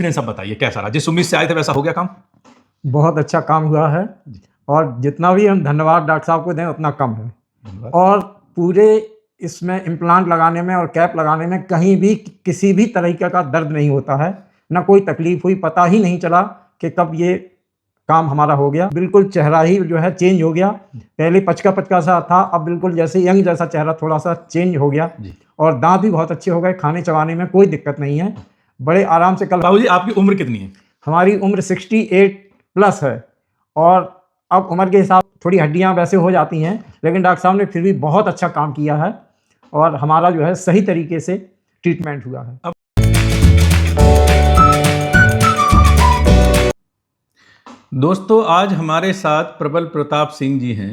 Experience अब बताइए कैसा रहा, जिस उम्मीद से आए थे वैसा हो गया काम? बहुत अच्छा काम हुआ है और जितना भी हम धन्यवाद डॉक्टर साहब को दें उतना कम है। धन्यवाद। और पूरे इसमें इम्प्लांट लगाने में और कैप लगाने में कहीं भी किसी भी तरीके का दर्द नहीं होता है, ना कोई तकलीफ हुई, पता ही नहीं चला कि कब ये काम हमारा हो गया। बिल्कुल चेहरा ही जो है चेंज हो गया। पहले पचका पचका सा था, अब बिल्कुल जैसे यंग जैसा चेहरा थोड़ा सा चेंज हो गया जी। और दांत भी बहुत अच्छे हो गए, खाने चबाने में कोई दिक्कत नहीं है, बड़े आराम से। कल बाबूजी आपकी उम्र कितनी है? हमारी उम्र 68 प्लस है और अब उम्र के हिसाब थोड़ी हड्डियां वैसे हो जाती हैं, लेकिन डॉक्टर साहब ने फिर भी बहुत अच्छा काम किया है और हमारा जो है सही तरीके से ट्रीटमेंट हुआ है। दोस्तों आज हमारे साथ प्रबल प्रताप सिंह जी हैं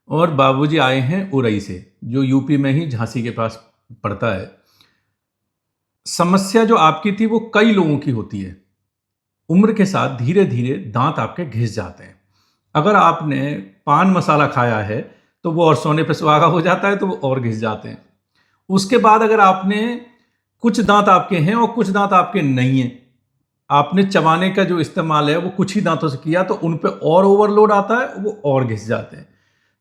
और बाबूजी आए हैं उरई से, जो यूपी में ही झांसी के पास पड़ता है। समस्या जो आपकी थी वो कई लोगों की होती है। उम्र के साथ धीरे धीरे दांत आपके घिस जाते हैं। अगर आपने पान मसाला खाया है तो वो और सोने पे सुहागा हो जाता है, तो वो और घिस जाते हैं। उसके बाद अगर आपने कुछ दांत आपके हैं और कुछ दांत आपके नहीं हैं, आपने चबाने का जो इस्तेमाल है वो कुछ ही दांतों से किया, तो उन पे और ओवरलोड आता है, वो और घिस जाते हैं।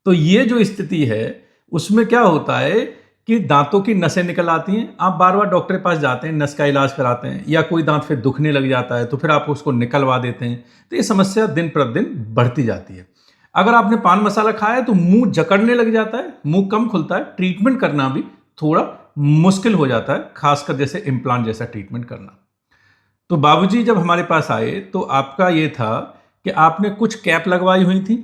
तो ये जो स्थिति है उसमें क्या होता है कि दांतों की नसें निकल आती हैं। आप बार बार डॉक्टर के पास जाते हैं, नस का इलाज कराते हैं, या कोई दांत फिर दुखने लग जाता है तो फिर आप उसको निकलवा देते हैं। तो ये समस्या दिन प्रतिदिन बढ़ती जाती है। अगर आपने पान मसाला खाया है तो मुंह जकड़ने लग जाता है, मुंह कम खुलता है, ट्रीटमेंट करना भी थोड़ा मुश्किल हो जाता है, खासकर जैसे इम्प्लांट जैसा ट्रीटमेंट करना। तो बाबूजी जब हमारे पास आए तो आपका ये था कि आपने कुछ कैप लगवाई हुई थी,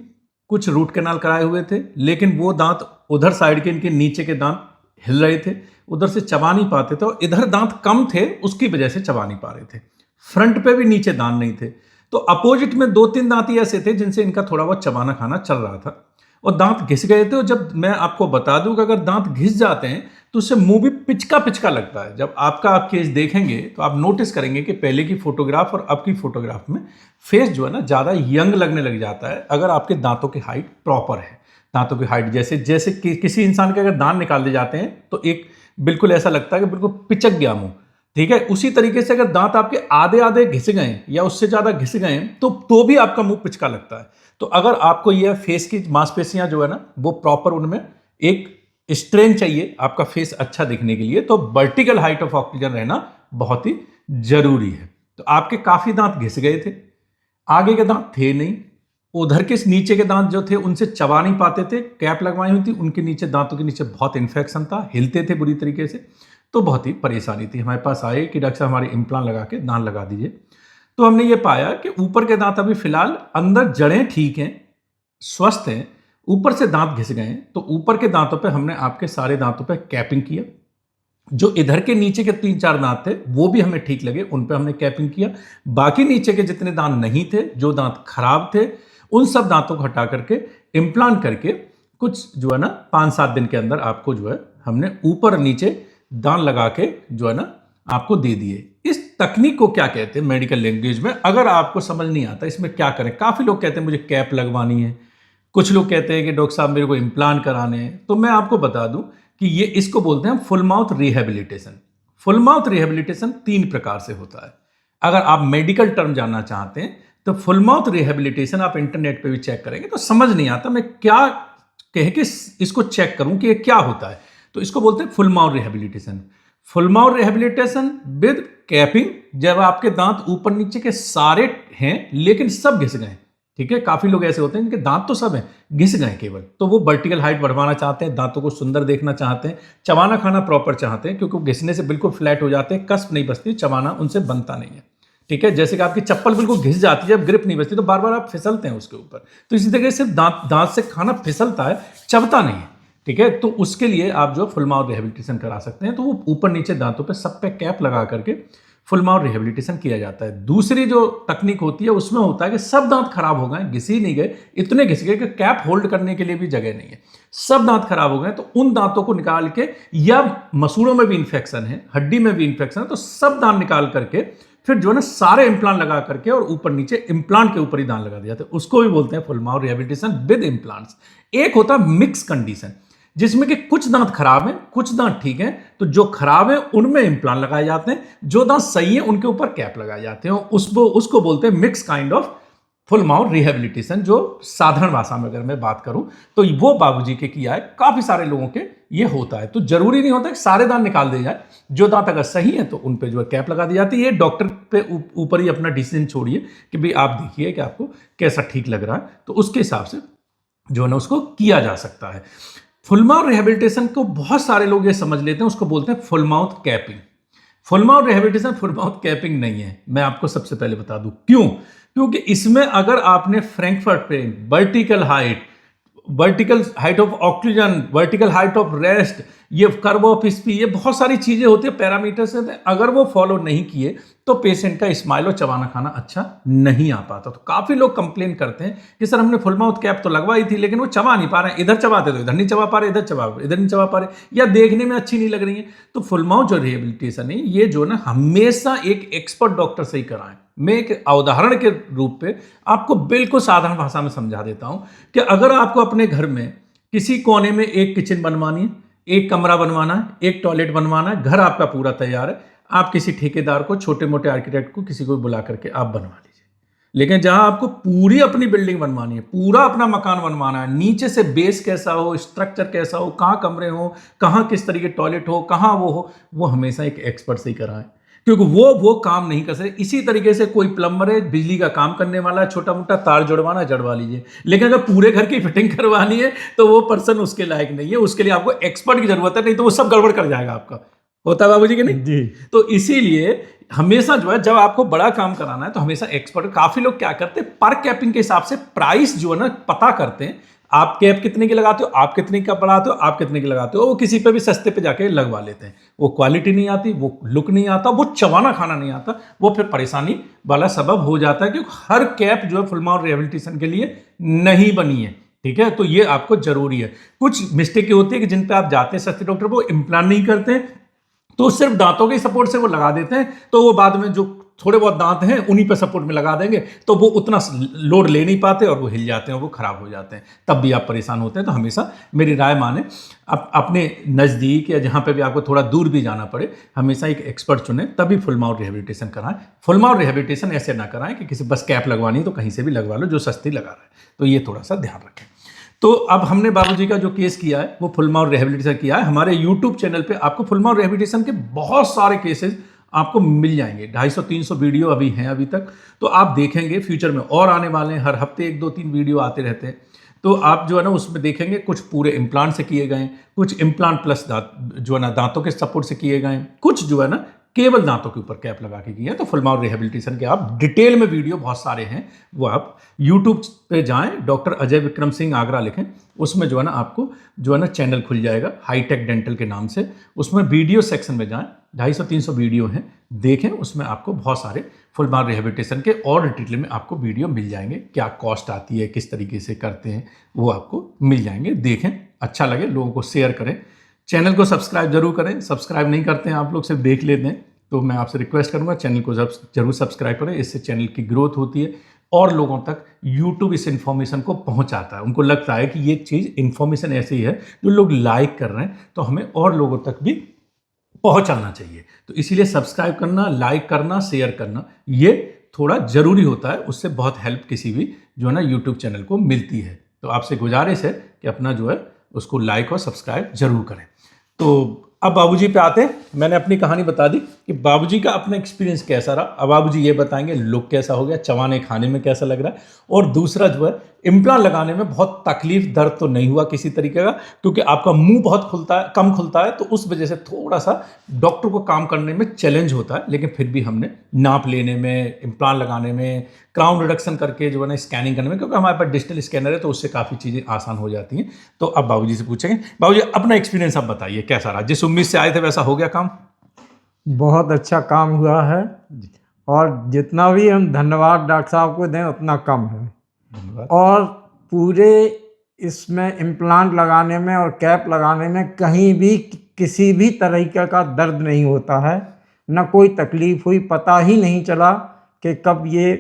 कुछ रूट कैनाल कराए हुए थे, लेकिन वो दांत उधर साइड के, इनके नीचे के दांत हिल रहे थे, उधर से चबा नहीं पाते थे, और इधर दांत कम थे उसकी वजह से चबा नहीं पा रहे थे। फ्रंट पे भी नीचे दांत नहीं थे, तो अपोजिट में 2-3 दांत ही ऐसे थे जिनसे इनका थोड़ा बहुत चबाना खाना चल रहा था और दांत घिस गए थे। और जब मैं आपको बता दूं कि अगर दांत घिस जाते हैं तो उससे मुंह भी पिचका पिचका लगता है। जब आपका आप केस देखेंगे तो आप नोटिस करेंगे कि पहले की फोटोग्राफ और अब की फोटोग्राफ में फेस जो है ना ज़्यादा यंग लगने लग जाता है, अगर आपके दांतों की हाइट प्रॉपर है। दांतों की हाइट जैसे जैसे किसी इंसान के अगर दांत निकाल दिए जाते हैं तो एक बिल्कुल ऐसा लगता है कि बिल्कुल पिचक गया मुंह, ठीक है। उसी तरीके से अगर दांत आपके आधे आधे घिस गए या उससे ज्यादा घिस गए तो भी आपका मुंह पिचका लगता है। तो अगर आपको यह फेस की मांसपेशियां जो है ना वो प्रॉपर, उनमें एक स्ट्रेंथ चाहिए आपका फेस अच्छा दिखने के लिए, तो वर्टिकल हाइट ऑफ ऑक्सीजन रहना बहुत ही जरूरी है। तो आपके काफी दांत घिस गए थे, आगे के दांत थे नहीं, उधर के नीचे के दांत जो थे उनसे चबा नहीं पाते थे, कैप लगवाई हुई थी, उनके नीचे दांतों के नीचे बहुत इन्फेक्शन था, हिलते थे बुरी तरीके से, तो बहुत ही परेशानी थी। हमारे पास आए कि डॉक्टर साहब हमारे इम्प्लांट लगा के दांत लगा दीजिए। तो हमने ये पाया कि ऊपर के दांत अभी फिलहाल, अंदर जड़ें ठीक हैं, स्वस्थ हैं, ऊपर से दांत घिस गए हैं। तो ऊपर के दांतों पे हमने आपके सारे दांतों पे कैपिंग किया। जो इधर के नीचे के 3-4 दांत थे वो भी हमें ठीक लगे, उन पे हमने कैपिंग किया। बाकी नीचे के जितने दांत नहीं थे, जो दांत खराब थे, उन सब दांतों को हटा करके इम्प्लांट करके कुछ जो है ना 5-7 दिन के अंदर आपको जो है हमने ऊपर नीचे दांत लगा के जो है ना आपको दे दिए। इस तकनीक को क्या कहते हैं मेडिकल लैंग्वेज में, अगर आपको समझ नहीं आता इसमें क्या करें। काफी लोग कहते हैं मुझे कैप लगवानी है, कुछ लोग कहते हैं कि डॉक्टर साहब मेरे को इम्प्लांट कराने हैं। तो मैं आपको बता दूं कि ये इसको बोलते हैं full mouth rehabilitation. Full mouth rehabilitation 3 प्रकार से होता है। अगर आप मेडिकल टर्म जानना चाहते हैं तो फुल माउथ रिहेबिलिटेशन आप इंटरनेट पे भी चेक करेंगे तो समझ नहीं आता मैं क्या कह के इसको चेक करूं कि ये क्या होता है। तो इसको बोलते हैं full mouth rehabilitation. Full mouth rehabilitation with capping, जब आपके दांत ऊपर नीचे के सारे हैं लेकिन सब घिस गए, ठीक है। काफी लोग ऐसे होते हैं जिनके दांत तो सब हैं, घिस गए केवल, तो वो वर्टिकल हाइट बढ़वाना चाहते हैं, दांतों को सुंदर देखना चाहते हैं, चबाना खाना प्रॉपर चाहते हैं, क्योंकि घिसने से बिल्कुल फ्लैट हो जाते हैं, कस्प नहीं बचती, चबाना उनसे बनता नहीं है, ठीक है। जैसे कि आपकी चप्पल बिल्कुल घिस जाती है, जब ग्रिप नहीं बचती तो बार बार आप फिसलते हैं उसके ऊपर, तो इसी तरह से दांत से खाना फिसलता है, चबता नहीं है, ठीक है। तो उसके लिए आप जो फुल माउथ रिहेबिलिटेशन करा सकते हैं। तो वो ऊपर नीचे दांतों पे सब पे कैप लगा करके फुल माउथ रिहेबिलिटेशन किया जाता है। दूसरी जो तकनीक होती है उसमें होता है कि सब दांत खराब हो गए, घिस ही नहीं गए, इतने घिस गए कि कैप होल्ड करने के लिए भी जगह नहीं है, सब दांत खराब हो गए, तो उन दांतों को निकाल के, या मसूड़ों में भी इंफेक्शन है, हड्डी में भी इंफेक्शन है, तो सब दांत निकाल करके फिर जो है ना सारे इम्प्लांट लगा करके और ऊपर नीचे इम्प्लांट के ऊपर ही दांत लगा दिया जाता है। उसको भी बोलते हैं full mouth rehabilitation with implants. एक होता है मिक्स कंडीशन, जिसमें कि कुछ दांत खराब हैं, कुछ दांत ठीक हैं। तो जो खराब हैं उनमें इम्प्लांट लगाए जाते हैं, जो दांत सही हैं उनके ऊपर कैप लगाए जाते हैं। उसको बोलते हैं mix kind of full mouth rehabilitation. जो साधारण भाषा में अगर मैं बात करूं तो वो बाबूजी के किया है, काफी सारे लोगों के ये होता है। तो जरूरी नहीं होता कि सारे दांत निकाल दिए जाए, जो दांत अगर सही है तो उन पे जो है कैप लगा दी जाती है। ये डॉक्टर पे ऊपर ही अपना डिसीजन छोड़िए कि भाई आप देखिए कि आपको कैसा ठीक लग रहा है, तो उसके हिसाब से जो है ना उसको किया जा सकता है। फुल माउथ रिहेबिलिटेशन को बहुत सारे लोग ये समझ लेते हैं, उसको बोलते हैं full mouth capping. Full mouth rehabilitation full mouth capping नहीं है। मैं आपको सबसे पहले बता दूं क्यों। क्योंकि इसमें अगर आपने फ्रैंकफर्ट पे vertical height of occlusion, vertical height of rest, ये कर्व ऑफ स्पीच, ये बहुत सारी चीजें होती है, पैरामीटर्स हैं, अगर वो फॉलो नहीं किए तो पेशेंट का स्माइल और चबाना खाना अच्छा नहीं आ पाता। तो काफी लोग कंप्लेन करते हैं कि सर हमने फुल माउथ कैप तो लगवाई थी लेकिन वो चबा नहीं पा रहे हैं, इधर चबाते तो इधर नहीं चबा पा रहे, इधर नहीं चबा पा रहे, या देखने में अच्छी नहीं लग रही है। तो फुल माउथ जो रिहेबिलिटेशन है ये जो ना हमेशा एक एक्सपर्ट डॉक्टर से ही कराएं। मैं एक उदाहरण के रूप पे आपको बिल्कुल साधारण भाषा में समझा देता हूं कि अगर आपको अपने घर में किसी कोने में एक किचन बनवानी है, एक कमरा बनवाना है, एक टॉयलेट बनवाना है, घर आपका पूरा तैयार है, आप किसी ठेकेदार को, छोटे मोटे आर्किटेक्ट को, किसी को बुला करके आप बनवा लीजिए। लेकिन जहां आपको पूरी अपनी बिल्डिंग बनवानी है, पूरा अपना मकान बनवाना है, नीचे से बेस कैसा हो, स्ट्रक्चर कैसा हो, कहाँ कमरे हो, कहाँ किस तरीके टॉयलेट हो, कहाँ वो हमेशा एक एक्सपर्ट से ही कराएं, क्योंकि वो काम नहीं कर सकते। इसी तरीके से कोई प्लम्बर है, बिजली का काम करने वाला है, छोटा मोटा तार जुड़वाना जड़वा लीजिए, लेकिन अगर पूरे घर की फिटिंग करवानी है तो वो पर्सन उसके लायक नहीं है। उसके लिए आपको एक्सपर्ट की जरूरत है, नहीं तो वो सब गड़बड़ कर जाएगा आपका। होता है बाबूजी कि नहीं जी। तो इसीलिए हमेशा जो है जब आपको बड़ा काम कराना है तो हमेशा एक्सपर्ट। काफी लोग क्या करते हैं, पर कैपिंग के हिसाब से प्राइस जो है ना पता करते हैं, आप कैप कितने की लगाते हो, आप कितने का बढ़ाते हो, आप कितने की लगाते हो, वो किसी पे भी सस्ते पे जाके लगवा लेते हैं। वो क्वालिटी नहीं आती, वो लुक नहीं आता, वो चबाना खाना नहीं आता, वो फिर परेशानी वाला सबब हो जाता है, क्योंकि हर कैप जो है फुल माउथ रिहेबिलिटेशन के लिए नहीं बनी है। ठीक है, तो ये आपको जरूरी है। कुछ मिस्टेक होती है कि जिन पे आप जाते हैं सस्ते डॉक्टर, वो इम्प्लांट नहीं करते हैं, तो सिर्फ दांतों के सपोर्ट से वो लगा देते हैं, तो वो बाद में जो थोड़े बहुत दांत हैं उन्हीं पे सपोर्ट में लगा देंगे, तो वो उतना लोड ले नहीं पाते और वो हिल जाते हैं, वो खराब हो जाते हैं, तब भी आप परेशान होते हैं। तो हमेशा मेरी राय माने, अपने नज़दीक या जहाँ पे भी आपको थोड़ा दूर भी जाना पड़े, हमेशा एक एक्सपर्ट चुने, तभी फुल माउथ रिहेबिलिटेशन कराएं। फुल माउथ रिहेबिलिटेशन ऐसे ना कराएं कि किसी बस कैप लगवानी तो कहीं से भी लगवा लो, जो सस्ती लगा रहा है। तो ये थोड़ा सा ध्यान रखें। तो अब हमने बाबूजी का जो केस किया है वो फुल माउथ रिहेबिलिटेशन किया है। हमारे यूट्यूब चैनल पे आपको फुल माउथ रिहेबिलिटेशन के बहुत सारे केसेस आपको मिल जाएंगे। 250-300 वीडियो अभी हैं अभी तक, तो आप देखेंगे, फ्यूचर में और आने वाले हैं, हर हफ्ते 1-2-3 वीडियो आते रहते हैं। तो आप जो है ना उसमें देखेंगे कुछ पूरे इम्प्लांट से किए गए, कुछ इम्प्लांट प्लस जो है ना दांतों के सपोर्ट से किए गए, कुछ जो है ना केवल दांतों के ऊपर कैप लगा के किए हैं। तो फुल माउथ रिहेबिलिटेशन के आप डिटेल में वीडियो बहुत सारे हैं, वो आप यूट्यूब पे जाएं, डॉक्टर अजय विक्रम सिंह आगरा लिखें, उसमें जो है ना आपको जो है ना चैनल खुल जाएगा हाईटेक डेंटल के नाम से। उसमें वीडियो सेक्शन में जाएं, 250-300 वीडियो हैं, देखें, उसमें आपको बहुत सारे फुल माउथ रिहेबिलिटेशन के और डिटेल में आपको वीडियो मिल जाएंगे। क्या कॉस्ट आती है, किस तरीके से करते हैं, वो आपको मिल जाएंगे। देखें, अच्छा लगे लोगों को शेयर करें, चैनल को सब्सक्राइब जरूर करें। सब्सक्राइब नहीं करते हैं आप लोग, सिर्फ देख लेते हैं, तो मैं आपसे रिक्वेस्ट करूंगा चैनल को जरूर सब्सक्राइब करें। इससे चैनल की ग्रोथ होती है और लोगों तक यूट्यूब इस इन्फॉर्मेशन को पहुंचाता है। उनको लगता है कि ये चीज़ इन्फॉर्मेशन ऐसी है जो लोग लाइक कर रहे हैं, तो हमें और लोगों तक भी पहुंचाना चाहिए। तो इसीलिए सब्सक्राइब करना, लाइक करना, शेयर करना, ये थोड़ा ज़रूरी होता है। उससे बहुत हेल्प किसी भी जो है ना यूट्यूब चैनल को मिलती है। तो आपसे गुजारिश है कि अपना जो है उसको लाइक और सब्सक्राइब जरूर करें। तो अब बाबूजी पे आते हैं। मैंने अपनी कहानी बता दी कि बाबूजी का अपना एक्सपीरियंस कैसा रहा। अब बाबूजी ये बताएंगे लुक कैसा हो गया, चबाने खाने में कैसा लग रहा है, और दूसरा जो है इम्प्लांट लगाने में बहुत तकलीफ, दर्द तो नहीं हुआ किसी तरीके का, क्योंकि आपका मुंह बहुत खुलता है, कम खुलता है, तो उस वजह से थोड़ा सा डॉक्टर को काम करने में चैलेंज होता है। लेकिन फिर भी हमने नाप लेने में, इम्प्लांट लगाने में, क्राउन रिडक्शन करके जो है ना स्कैनिंग करने में, क्योंकि हमारे पास डिजिटल स्कैनर है तो उससे काफ़ी चीज़ें आसान हो जाती हैं। तो अब बाबूजी से पूछेंगे, बाबूजी अपना एक्सपीरियंस आप बताइए कैसा रहा, जिस उम्मीद से आए थे वैसा हो गया काम? बहुत अच्छा काम हुआ है, और जितना भी हम धन्यवाद डॉक्टर साहब को दें उतना कम है। धन्यवाद। और पूरे इसमें इम्प्लांट लगाने में और कैप लगाने में कहीं भी किसी भी तरीके का दर्द नहीं होता है, न कोई तकलीफ हुई, पता ही नहीं चला कि कब ये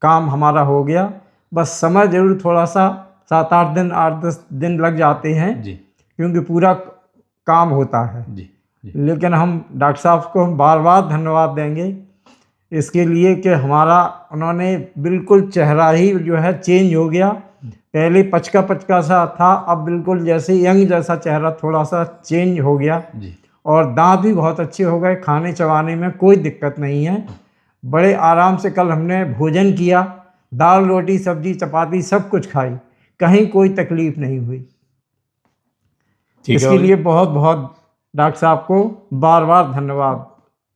काम हमारा हो गया। बस समय जरूर थोड़ा सा 7-8 दिन, 8-10 दिन लग जाते हैं, जी। क्योंकि पूरा काम होता है। जी जी लेकिन हम डॉक्टर साहब को हम बार बार धन्यवाद देंगे इसके लिए कि हमारा उन्होंने बिल्कुल चेहरा ही जो है चेंज हो गया। पहले पचका पचका सा था, अब बिल्कुल जैसे यंग जैसा चेहरा थोड़ा सा चेंज हो गया। जी। और दांत भी बहुत अच्छे हो गए, खाने चबाने में कोई दिक्कत नहीं है। बड़े आराम से कल हमने भोजन किया, दाल रोटी सब्जी चपाती सब कुछ खाई, कहीं कोई तकलीफ नहीं हुई। ठीक है इसके बाबूजी। लिए बहुत बहुत डॉक्टर साहब को बार बार धन्यवाद।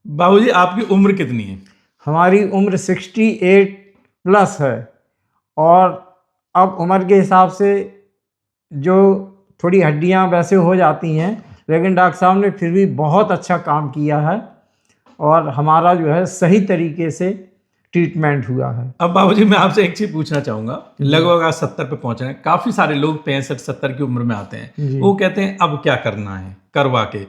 बाबूजी आपकी उम्र कितनी है? हमारी उम्र 68 प्लस है, और अब उम्र के हिसाब से जो थोड़ी हड्डियां वैसे हो जाती हैं, लेकिन डॉक्टर साहब ने फिर भी बहुत अच्छा काम किया है और हमारा जो है सही तरीके से ट्रीटमेंट हुआ है। अब बाबूजी मैं आपसे एक चीज पूछना चाहूंगा, लगभग आज 70 पे पहुंच रहे हैं, काफी सारे लोग 65-70 की उम्र में आते हैं, जी। वो कहते हैं अब क्या करना है करवा के,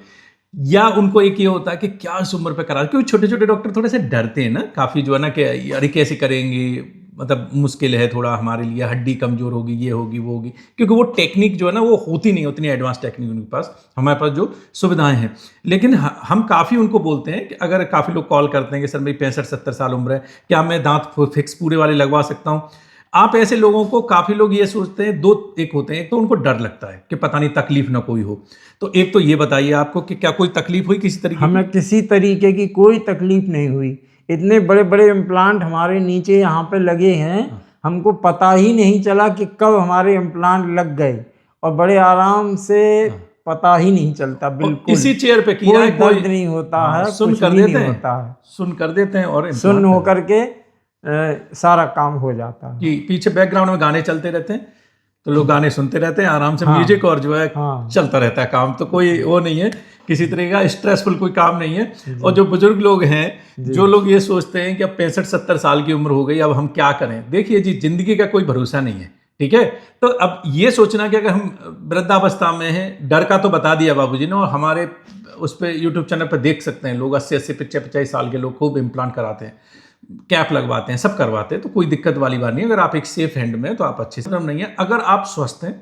या उनको एक ये होता है कि क्या इस उम्र पे करा, क्योंकि छोटे छोटे डॉक्टर थोड़े से डरते हैं ना काफी, जो है ना कि अरे कैसे करेंगे, मतलब मुश्किल है थोड़ा हमारे लिए, हड्डी कमजोर होगी, ये होगी वो होगी, क्योंकि वो टेक्निक जो है ना वो होती नहीं, उतनी एडवांस टेक्निक उनके पास, हमारे पास जो सुविधाएं हैं। लेकिन हम काफ़ी उनको बोलते हैं कि अगर काफ़ी लोग कॉल करते हैं कि सर मेरी 65-70 साल उम्र है, क्या मैं दांत फिक्स पूरे वाले लगवा सकता हूँ? आप ऐसे लोगों को, काफ़ी लोग ये सोचते हैं, दो एक होते हैं, एक तो उनको डर लगता है कि पता नहीं तकलीफ ना कोई हो, तो एक तो ये बताइए आपको कि क्या कोई तकलीफ हुई किसी तरीके की? हमें किसी तरीके की कोई तकलीफ नहीं हुई। इतने बड़े बड़े इम्प्लांट हमारे नीचे यहाँ पे लगे हैं, हमको पता ही नहीं चला कि कब हमारे इम्प्लांट लग गए, और बड़े आराम से पता ही नहीं चलता। बिल्कुल इसी चेयर पे किया कोई है, कोई दर्द नहीं होता हाँ, है, सुन कुछ कर भी देते नहीं हैं, होता है। सुन कर देते हैं और सुन implant होकर के सारा काम हो जाता है। कि पीछे बैकग्राउंड में गाने चलते रहते हैं, तो लोग गाने सुनते रहते हैं आराम से, हाँ, म्यूजिक, और जो है हाँ। चलता रहता है काम, तो कोई वो नहीं है किसी तरह का स्ट्रेसफुल कोई काम नहीं है। और जो बुजुर्ग लोग हैं, जो लोग ये सोचते हैं कि अब 65-70 साल की उम्र हो गई, अब हम क्या करें, देखिए जी जिंदगी का कोई भरोसा नहीं है, ठीक है। तो अब ये सोचना कि अगर हम वृद्धावस्था में हैं, डर का तो बता दिया बाबूजी ने, और हमारे उस पर यूट्यूब चैनल पर देख सकते हैं, लोग 80-80 85 साल के लोग खूब इम्प्लांट कराते हैं, कैप लगवाते हैं, सब करवाते हैं, तो कोई दिक्कत वाली बात नहीं है। अगर आप एक सेफ हैंड में हैं तो आप अच्छे से नहीं है। अगर आप स्वस्थ हैं,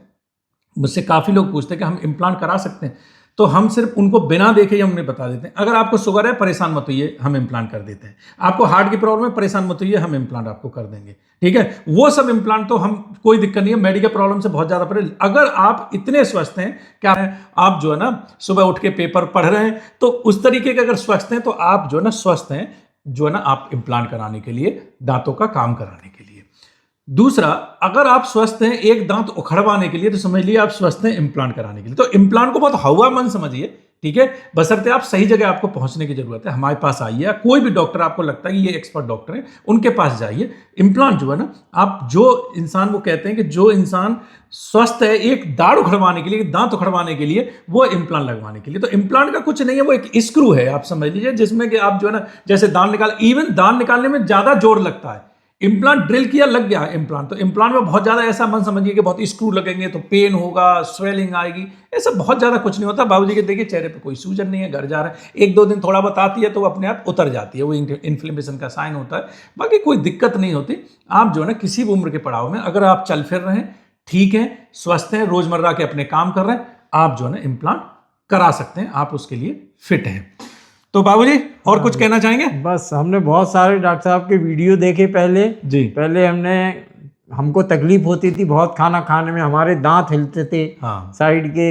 मुझसे काफ़ी लोग पूछते हैं कि हम इम्प्लांट करा सकते हैं, तो हम सिर्फ उनको बिना देखे ही हम उन्हें बता देते हैं, अगर आपको शुगर है परेशान मत होइए, हम इम्प्लांट कर देते हैं। आपको हार्ट की प्रॉब्लम है परेशान मत होइए, हम इम्प्लांट आपको कर देंगे, ठीक है। वो सब इम्प्लांट तो हम, कोई दिक्कत नहीं है, मेडिकल प्रॉब्लम से बहुत ज़्यादा परे। अगर आप इतने स्वस्थ हैं, क्या आप जो है ना सुबह उठ के पेपर पढ़ रहे हैं, तो उस तरीके के अगर स्वस्थ हैं, तो आप जो है ना स्वस्थ हैं, जो है ना आप इम्प्लांट कराने के लिए, दांतों का काम कराने के लिए। दूसरा, अगर आप स्वस्थ हैं एक दांत उखड़वाने के लिए, तो समझ लीजिए आप स्वस्थ हैं इम्प्लांट कराने के लिए। तो इम्प्लांट को बहुत हवा मन समझिए, ठीक है, बशर्ते आप सही जगह आपको पहुंचने की जरूरत है। हमारे पास आइए, कोई भी डॉक्टर आपको लगता है कि ये एक्सपर्ट डॉक्टर है, उनके पास जाइए। इम्प्लांट जो है ना, आप जो इंसान, वो कहते हैं कि जो इंसान स्वस्थ है एक दाढ़ उखड़वाने के लिए, एक दांत उखड़वाने के लिए, वो इम्प्लांट लगवाने के लिए। तो इम्प्लांट का कुछ नहीं है, वो एक स्क्रू है, आप समझ लीजिए, जिसमें कि आप जो है ना, जैसे दांत निकाल, इवन दांत निकालने में ज्यादा जोर लगता है, इम्प्लांट ड्रिल किया लग गया इम्प्लांट, तो इम्प्लांट में बहुत ज्यादा ऐसा मन समझिए कि बहुत स्क्रू लगेंगे तो पेन होगा, स्वेलिंग आएगी, ऐसा बहुत ज्यादा कुछ नहीं होता। बाबूजी के देखिए चेहरे पे कोई सूजन नहीं है, घर जा रहे हैं, 1-2 दिन थोड़ा बताती है तो वो अपने आप उतर जाती है, वो इन्फ्लेमेशन का साइन होता है, बाकी कोई दिक्कत नहीं होती। आप जो है ना किसी भी उम्र के पड़ाव में, अगर आप चल फिर रहे हैं, ठीक है, स्वस्थ हैं, रोजमर्रा के अपने काम कर रहे हैं, आप जो है ना इम्प्लांट करा सकते हैं, आप उसके लिए फिट हैं। तो बाबूजी और कुछ कहना चाहेंगे? बस हमने बहुत सारे डॉक्टर साहब के वीडियो देखे पहले जी। पहले हमको तकलीफ होती थी बहुत खाना खाने में, हमारे दांत हिलते थे हाँ। साइड के,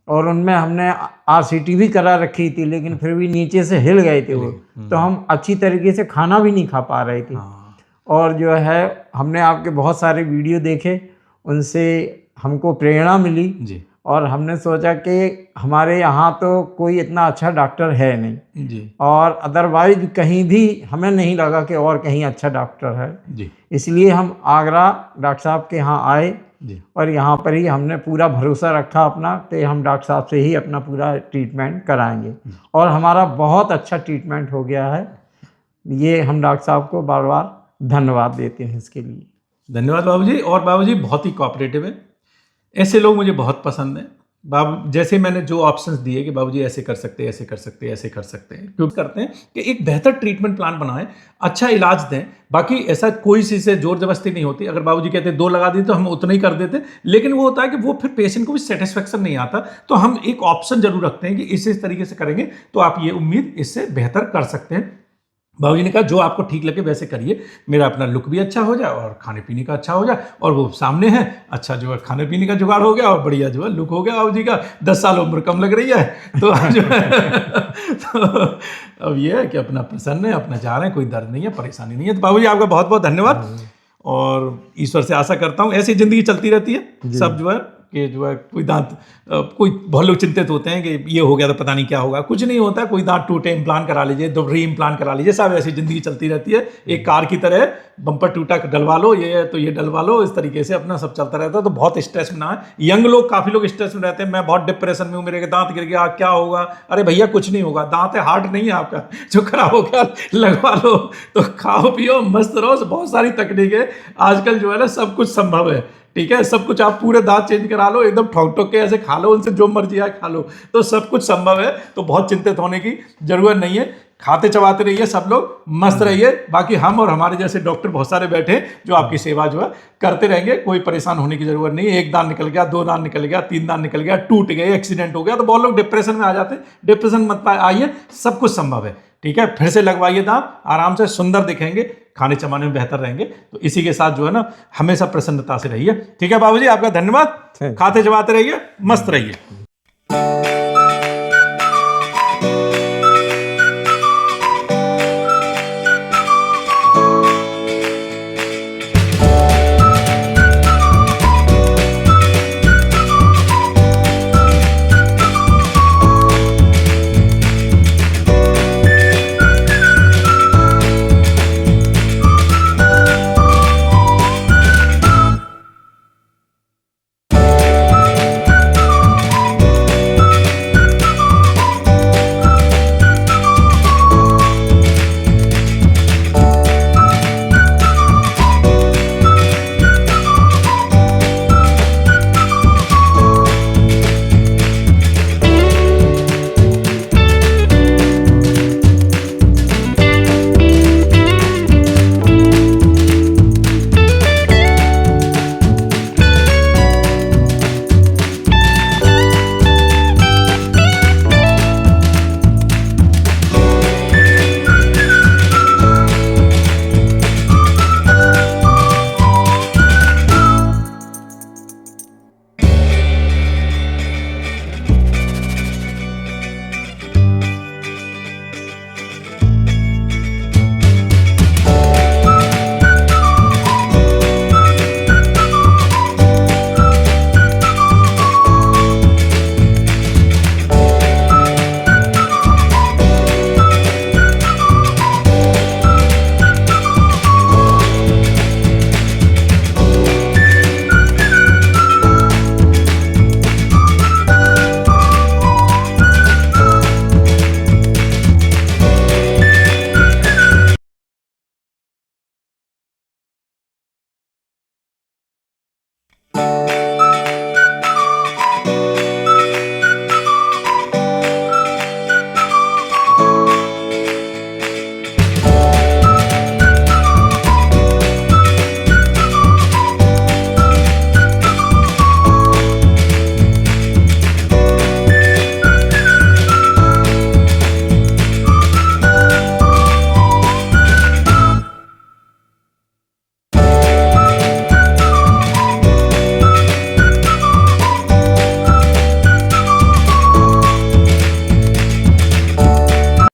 और उनमें हमने RCT भी करा रखी थी, लेकिन फिर भी नीचे से हिल गए थे वो, तो हम अच्छी तरीके से खाना भी नहीं खा पा रहे थे। और जो है हमने आपके बहुत सारे वीडियो देखे, उनसे हमको प्रेरणा मिली जी। और हमने सोचा कि हमारे यहाँ तो कोई इतना अच्छा डॉक्टर है नहीं जी। और अदरवाइज कहीं भी हमें नहीं लगा कि और कहीं अच्छा डॉक्टर है जी। इसलिए हम आगरा डॉक्टर साहब के यहाँ आए जी। और यहाँ पर ही हमने पूरा भरोसा रखा अपना कि हम डॉक्टर साहब से ही अपना पूरा ट्रीटमेंट कराएंगे और हमारा बहुत अच्छा ट्रीटमेंट हो गया है। ये हम डॉक्टर साहब को बार बार धन्यवाद देते हैं इसके लिए। धन्यवाद बाबूजी। और बाबूजी बहुत ही कोऑपरेटिव है, ऐसे लोग मुझे बहुत पसंद हैं। बाबू जैसे मैंने जो ऑप्शंस दिए कि बाबूजी ऐसे कर सकते हैं, ऐसे कर सकते हैं, ऐसे कर सकते हैं, क्यों करते हैं कि एक बेहतर ट्रीटमेंट प्लान बनाएं, अच्छा इलाज दें। बाकी ऐसा कोई चीज़ से जोर जबरदस्ती नहीं होती। अगर बाबूजी कहते 2 लगा दी तो हम उतना ही कर देते, लेकिन वो होता है कि वो फिर पेशेंट को भी सेटिस्फेक्शन नहीं आता। तो हम एक ऑप्शन जरूर रखते हैं कि इस तरीके से करेंगे तो आप ये उम्मीद इससे बेहतर कर सकते हैं। बाबूजी ने कहा जो आपको ठीक लगे वैसे करिए, मेरा अपना लुक भी अच्छा हो जाए और खाने पीने का अच्छा हो जाए, और वो सामने है, अच्छा जो है खाने पीने का जुगाड़ हो गया और बढ़िया जो है लुक हो गया बाबूजी का। 10 साल उम्र कम लग रही है तो जो है तो अब ये है कि अपना प्रसन्न है, अपना जा रहे हैं, कोई दर्द नहीं है, परेशानी नहीं है। तो बाबूजी आपका बहुत बहुत धन्यवाद, और ईश्वर से आशा करता हूँ ऐसी जिंदगी चलती रहती है। सब जो है कि जो है कोई दांत, कोई बहुत लोग चिंतित होते हैं कि ये हो गया तो पता नहीं क्या होगा। कुछ नहीं होता, कोई दांत टूटे इम्प्लांट करा लीजिए, दो री इम्प्लांट करा लीजिए, सब ऐसी जिंदगी चलती रहती है। एक कार की तरह बम्पर टूटा डलवा लो, ये है तो ये डलवा लो, इस तरीके से अपना सब चलता रहता है। तो बहुत स्ट्रेस में ना है। यंग लोग, काफ़ी लोग स्ट्रेस में रहते हैं, मैं बहुत डिप्रेशन में हूँ, मेरे दांत गिर गया, क्या होगा। अरे भैया कुछ नहीं होगा, दांत है, हार्ट नहीं है आपका जो खराब हो गया, लगवा लो। तो खाओ पियो मस्त रहो, बहुत सारी तकनीकें आजकल जो है ना, सब कुछ संभव है। ठीक है, सब कुछ, आप पूरे दांत चेंज करा लो, एकदम ठोक ठोक के ऐसे खा लो, उनसे जो मर्जी आए खा लो, तो सब कुछ संभव है। तो बहुत चिंतित होने की जरूरत नहीं है, खाते चबाते रहिए, सब लोग मस्त रहिए। बाकी हम और हमारे जैसे डॉक्टर बहुत सारे बैठे हैं जो आपकी सेवा जो है करते रहेंगे, कोई परेशान होने की जरूरत नहीं है। 1 दांत निकल गया, 2 दांत निकल गया, 3 दांत निकल गया, टूट गए, एक्सीडेंट हो गया, तो बहुत लोग डिप्रेशन में आ जाते हैं। डिप्रेशन मत आइए, सब कुछ संभव है। ठीक है, फिर से लगवाइए दांत, आराम से सुंदर दिखेंगे, खाने चबाने में बेहतर रहेंगे। तो इसी के साथ जो है ना, हमेशा प्रसन्नता से रहिए। ठीक है बाबूजी, आपका धन्यवाद। खाते चबाते रहिए, मस्त रहिए।